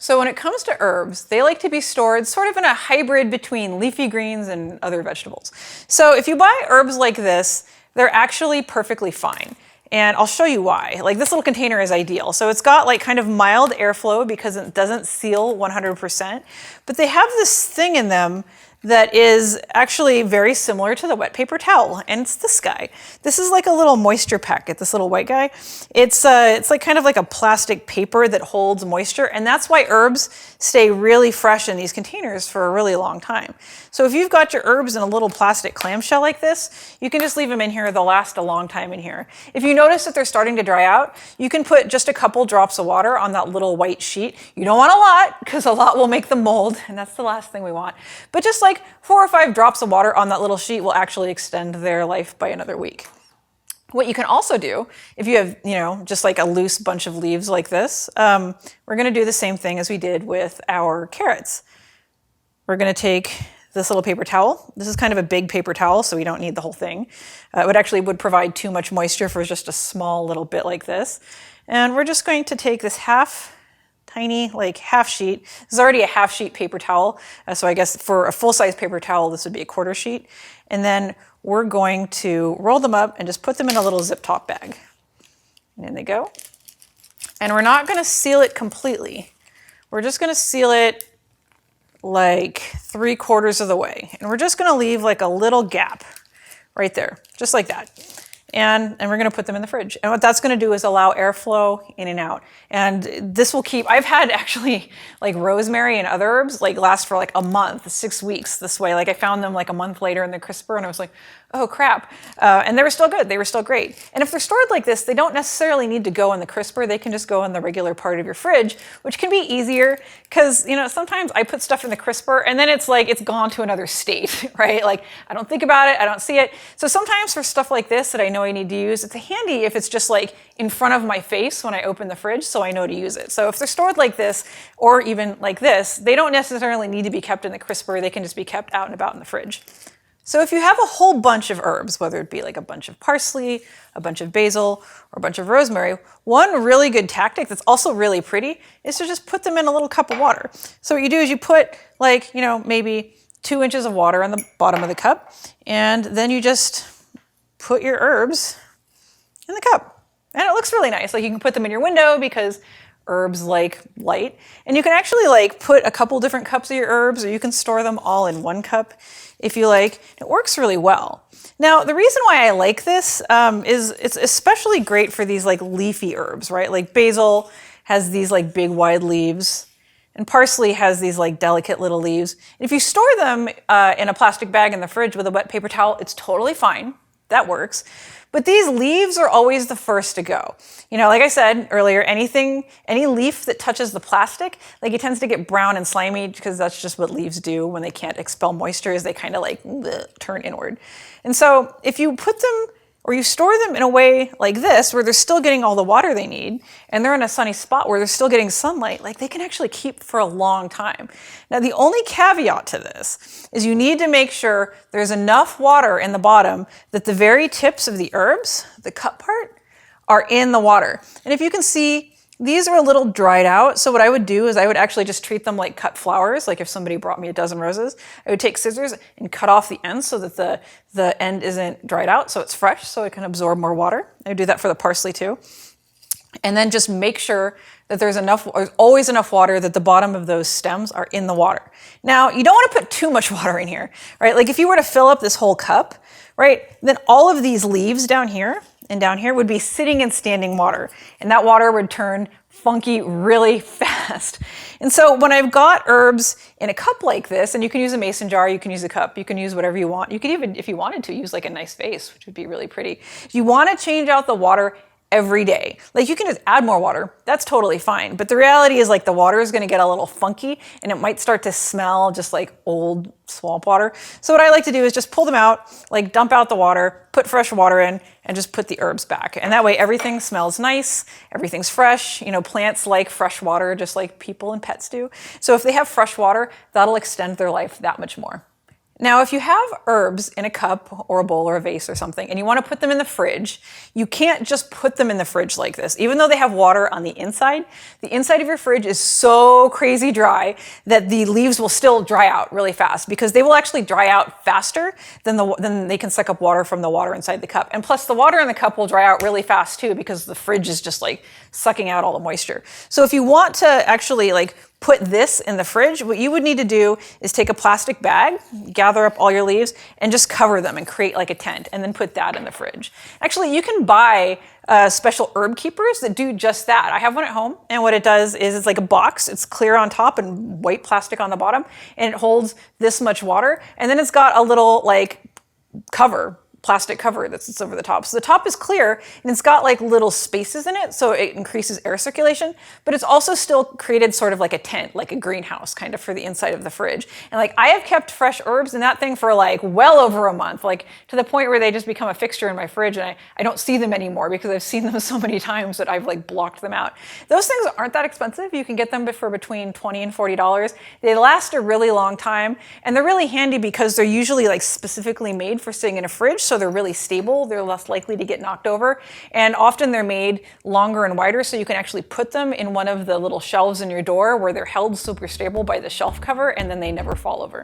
So when it comes to herbs, they like to be stored sort of in a hybrid between leafy greens and other vegetables. So if you buy herbs like this, they're actually perfectly fine. And I'll show you why. Like this little container is ideal. So it's got like kind of mild airflow because it doesn't seal 100%, but they have this thing in them that is actually very similar to the wet paper towel, and it's this guy. This is like a little moisture packet, this little white guy. It's like kind of like a plastic paper that holds moisture, and that's why herbs stay really fresh in these containers for a really long time. So if you've got your herbs in a little plastic clamshell like this, you can just leave them in here. They'll last a long time in here. If you notice that they're starting to dry out, you can put just a couple drops of water on that little white sheet. You don't want a lot, because a lot will make them mold, and that's the last thing we want. But just like 4 or 5 drops of water on that little sheet will actually extend their life by another week. What you can also do, if you have, just like a loose bunch of leaves like this, we're gonna do the same thing as we did with our carrots. We're gonna take this little paper towel. This is kind of a big paper towel, so we don't need the whole thing. It would provide too much moisture for just a small little bit like this. And we're just going to take this tiny, like half sheet. This is already a half sheet paper towel. So I guess for a full-size paper towel, this would be a quarter sheet. And then we're going to roll them up and just put them in a little zip top bag. And in they go. And we're not gonna seal it completely. We're just gonna seal it like 3/4 of the way. And we're just gonna leave like a little gap right there, just like that. And we're gonna put them in the fridge. And what that's gonna do is allow airflow in and out. And this will keep, I've had actually like rosemary and other herbs like last for like a month, 6 weeks this way. Like I found them like a month later in the crisper and I was like, oh crap. And they were still good, they were still great. And if they're stored like this, they don't necessarily need to go in the crisper, they can just go in the regular part of your fridge, which can be easier because, sometimes I put stuff in the crisper and then it's like, it's gone to another state, right? Like I don't think about it, I don't see it. So sometimes for stuff like this that I know I need to use, it's handy if it's just like in front of my face when I open the fridge so I know to use it. So if they're stored like this, or even like this, they don't necessarily need to be kept in the crisper, they can just be kept out and about in the fridge. So if you have a whole bunch of herbs, whether it be like a bunch of parsley, a bunch of basil, or a bunch of rosemary, one really good tactic that's also really pretty is to just put them in a little cup of water. So what you do is you put like, maybe 2 inches of water on the bottom of the cup, and then you just put your herbs in the cup. And it looks really nice. Like you can put them in your window because herbs like light. And you can actually like put a couple different cups of your herbs, or you can store them all in one cup if you like. It works really well. Now, the reason why I like this is it's especially great for these like leafy herbs, right? Like basil has these like big wide leaves, and parsley has these like delicate little leaves. And if you store them in a plastic bag in the fridge with a wet paper towel, it's totally fine. That works. But these leaves are always the first to go. Like I said earlier, any leaf that touches the plastic, like it tends to get brown and slimy because that's just what leaves do when they can't expel moisture, is they kind of like turn inward. And so if you put them or you store them in a way like this, where they're still getting all the water they need, and they're in a sunny spot where they're still getting sunlight, like they can actually keep for a long time. Now, the only caveat to this is you need to make sure there's enough water in the bottom that the very tips of the herbs, the cup part, are in the water. And if you can see, these are a little dried out. So what I would do is I would actually just treat them like cut flowers. Like if somebody brought me a dozen roses, I would take scissors and cut off the ends so that the end isn't dried out, so it's fresh, so it can absorb more water. I would do that for the parsley too. And then just make sure that there's always enough water that the bottom of those stems are in the water. Now, you don't want to put too much water in here, right? Like if you were to fill up this whole cup, right, then all of these leaves down here and down here would be sitting in standing water, and that water would turn funky really fast. And so when I've got herbs in a cup like this, and you can use a mason jar, you can use a cup, you can use whatever you want. You could even, if you wanted to, use like a nice vase, which would be really pretty. You want to change out the water every day. Like you can just add more water, that's totally fine. But the reality is like the water is gonna get a little funky and it might start to smell just like old swamp water. So what I like to do is just pull them out, like dump out the water, put fresh water in, and just put the herbs back. And that way everything smells nice, everything's fresh. Plants like fresh water just like people and pets do. So if they have fresh water, that'll extend their life that much more. Now, if you have herbs in a cup or a bowl or a vase or something, and you want to put them in the fridge, you can't just put them in the fridge like this. Even though they have water on the inside of your fridge is so crazy dry that the leaves will still dry out really fast, because they will actually dry out faster than they can suck up water from the water inside the cup. And plus, the water in the cup will dry out really fast too, because the fridge is just like sucking out all the moisture. So if you want to actually like put this in the fridge, what you would need to do is take a plastic bag, gather up all your leaves, and just cover them and create like a tent, and then put that in the fridge. Actually, you can buy special herb keepers that do just that. I have one at home, and what it does is it's like a box. It's clear on top and white plastic on the bottom, and it holds this much water, and then it's got a little like cover, plastic cover that sits over the top. So the top is clear, and it's got like little spaces in it, so it increases air circulation, but it's also still created sort of like a tent, like a greenhouse kind of for the inside of the fridge. And like I have kept fresh herbs in that thing for like well over a month, like to the point where they just become a fixture in my fridge, and I don't see them anymore because I've seen them so many times that I've like blocked them out. Those things aren't that expensive. You can get them for between $20 and $40. They last a really long time, and they're really handy because they're usually like specifically made for sitting in a fridge, so they're really stable. They're less likely to get knocked over, and often they're made longer and wider, so you can actually put them in one of the little shelves in your door where they're held super stable by the shelf cover, and then they never fall over.